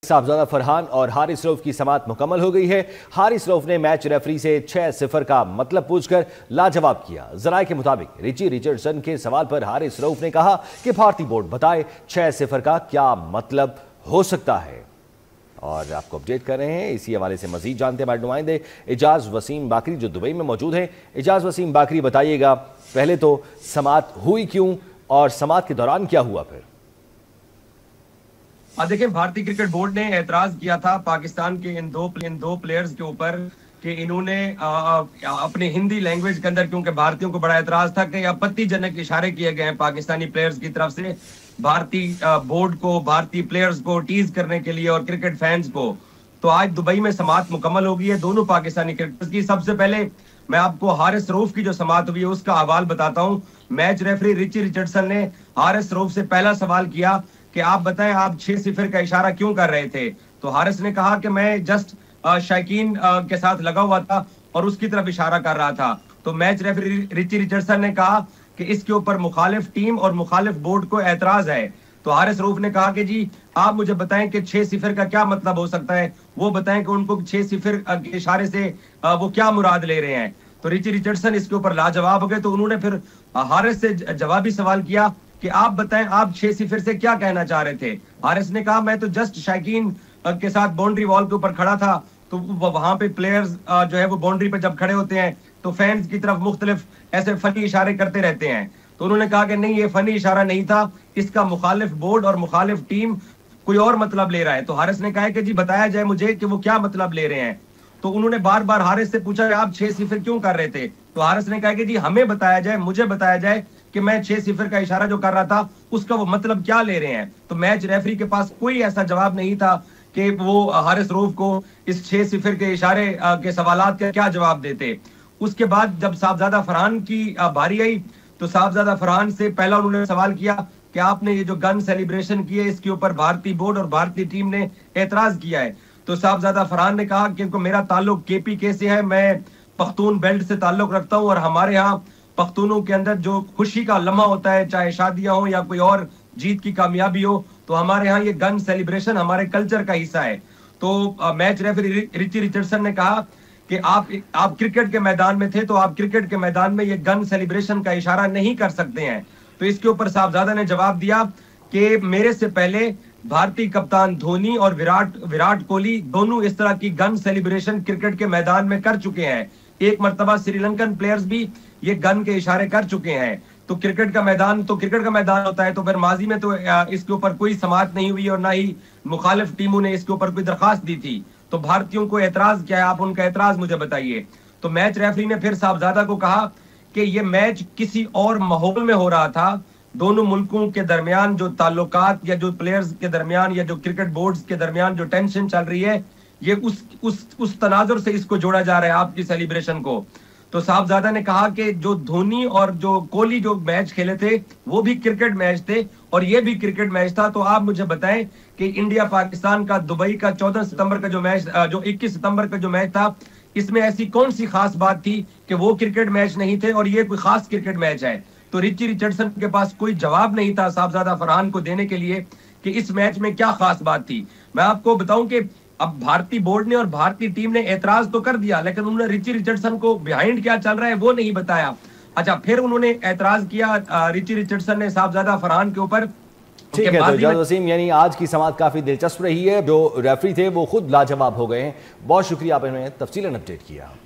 साहबजादा फरहान और हारिस रऊफ की समाअत मुकम्मल हो गई है। हारिस रऊफ ने मैच रेफरी से 6-0 का मतलब पूछकर लाजवाब किया। जराये के मुताबिक रिची रिचर्डसन के सवाल पर हारिस रऊफ ने कहा कि भारतीय बोर्ड बताए 6-0 का क्या मतलब हो सकता है। और आपको अपडेट कर रहे हैं, इसी हवाले से मजीद जानते हैं हमारे नुमाइंदे एजाज वसीम बाकरी जो दुबई में मौजूद हैं। एजाज वसीम बाकरी, बताइएगा पहले तो समाअत हुई क्यों और समाअत के दौरान क्या हुआ फिर? देखिए, भारतीय क्रिकेट बोर्ड ने एतराज किया था पाकिस्तान के इन दो प्लेयर्स के ऊपर कि इन्होंने अपने हिंदी लैंग्वेज के अंदर, क्योंकि भारतीयों को बड़ा एतराज था कि आपत्तिजनक इशारे किए गए हैं पाकिस्तानी प्लेयर्स की तरफ से भारतीय बोर्ड को, भारतीय प्लेयर्स को टीज करने के लिए और क्रिकेट फैंस को। तो आज दुबई में समाअत मुकम्मल हो गई है दोनों पाकिस्तानी क्रिकेटर्स की। सबसे पहले मैं आपको हारिस रऊफ की जो समाअत हुई है उसका अहवाल बताता हूँ। मैच रेफरी रिची रिचर्डसन ने हारिस रऊफ से पहला सवाल किया कि आप बताएं, आप 6-0 का इशारा क्यों कर रहे थे? तो हारिस ने कहा कि मैं जस्ट शायकीन के साथ लगा हुआ था और उसकी तरफ इशारा कर रहा था। तो मैच रेफरी रिची रिचर्डसन ने कहा कि इसके ऊपर मुखालिफ टीम और मुखालिफ बोर्ड को एतराज है। तो हारिस रऊफ ने कहा कि जी आप मुझे बताएं कि 6-0 का क्या मतलब हो सकता है, वो बताएं कि उनको 6-0 के इशारे से वो क्या मुराद ले रहे हैं। तो रिची रिचर्डसन इसके ऊपर लाजवाब हो गए। तो उन्होंने फिर हारिस से जवाबी सवाल किया कि आप बताएं, आप 6-0 से क्या कहना चाह रहे थे? हारिस ने कहा मैं तो जस्ट शायकीन के साथ बाउंड्री वॉल के ऊपर खड़ा था। तो वहां पे प्लेयर्स जो है वो बाउंड्री पे जब खड़े होते हैं तो फैंस की तरफ मुख्तलिफ ऐसे फनी इशारे करते रहते हैं। तो उन्होंने कहा कि नहीं, ये फनी इशारा नहीं था, इसका मुखालिफ बोर्ड और मुखालिफ टीम कोई और मतलब ले रहा है। तो हारिस ने कहा कि जी बताया जाए मुझे कि वो क्या मतलब ले रहे हैं। तो उन्होंने बार बार हारिस से पूछा कि आप 6-0 क्यों कर रहे थे? तो हारिस ने कहा कि जी हमें बताया जाए, मुझे बताया जाए कि मैं 6-0 का इशारा जो कर रहा था उसका वो मतलब क्या ले रहे हैं। तो मैच रेफरी के पास कोई ऐसा जवाब नहीं था कि वो हारिस रऊफ को इस 6-0 के इशारे के सवालात का क्या जवाब देते। उसके बाद जब साहबजादा फरहान की बारी आई तो साहबजादा फरहान से पहला उन्होंने सवाल किया कि आपने ये जो गन सेलिब्रेशन की है इसके ऊपर भारतीय बोर्ड और भारतीय टीम ने एतराज किया है। तो साहबजादा फरहान ने कहा कि मेरा ताल्लुक KPK से है, मैं पख्तून बेल्ट से ताल्लुक रखता हूँ और हमारे यहाँ पख्तूनों के अंदर जो खुशी का लम्हा होता है, चाहे शादियां हो या कोई और जीत की कामयाबी हो, तो हमारे यहाँ ये गन सेलिब्रेशन हमारे कल्चर का हिस्सा है। तो मैच रेफरी रिची रिचर्डसन ने कहा कि आप क्रिकेट के मैदान में थे तो आप क्रिकेट के मैदान में ये गन सेलिब्रेशन का इशारा नहीं कर सकते हैं। तो इसके ऊपर साहबजादा ने जवाब दिया कि मेरे से पहले भारतीय कप्तान धोनी और विराट कोहली दोनों इस तरह की गन सेलिब्रेशन क्रिकेट के मैदान में कर चुके हैं। एक मर्तबा श्रीलंकन प्लेयर्स भी ये गन के इशारे कर चुके हैं। तो क्रिकेट का मैदान होता है। तो फिर माजी में तो इसके ऊपर कोई समाअत नहीं हुई और ना ही मुखालिफ टीमों ने इसके ऊपर कोई दरखास्त दी थी। तो भारतीयों को एतराज क्या है, आप उनका एतराज मुझे बताइए। तो मैच रेफरी ने फिर साहबजादा को कहा कि ये मैच किसी और माहौल में हो रहा था। दोनों मुल्कों के दरमियान जो ताल्लुकात या जो प्लेयर्स के दरमियान या जो क्रिकेट बोर्ड्स के दरमियान जो टेंशन चल रही है, ये उस तनाजुर से इसको जोड़ा जा रहा है आपकी सेलिब्रेशन को। तो साहबजादा ने कहा कि जो धोनी और जो कोहली जो मैच खेले थे वो भी क्रिकेट मैच थे और ये भी क्रिकेट मैच था। तो आप मुझे बताएं कि इंडिया पाकिस्तान का दुबई का 14 सितंबर का जो मैच, जो 21 सितंबर का जो मैच था, इसमें ऐसी कौन सी खास बात थी कि वो क्रिकेट मैच नहीं थे और ये कोई खास क्रिकेट मैच है? तो रिची रिचर्डसन के पास कोई जवाब नहीं था साहबजादा फरहान को देने के लिए कि इस मैच में क्या खास बात थी। मैं आपको बताऊं कि अब भारतीय बोर्ड ने और भारतीय टीम ने एतराज तो कर दिया, लेकिन उन्होंने रिची रिचर्डसन को बिहाइंड क्या चल रहा है वो नहीं बताया। अच्छा, फिर उन्होंने एतराज किया रिची रिचर्डसन ने साहबजादा फरहान के ऊपर। ठीक है, तो एजाज वसीम, यानी आज की समाअत काफी दिलचस्प रही है। जो रेफरी थे वो खुद लाजवाब हो गए हैं। बहुत शुक्रिया, आपने तफसीलन अपडेट किया।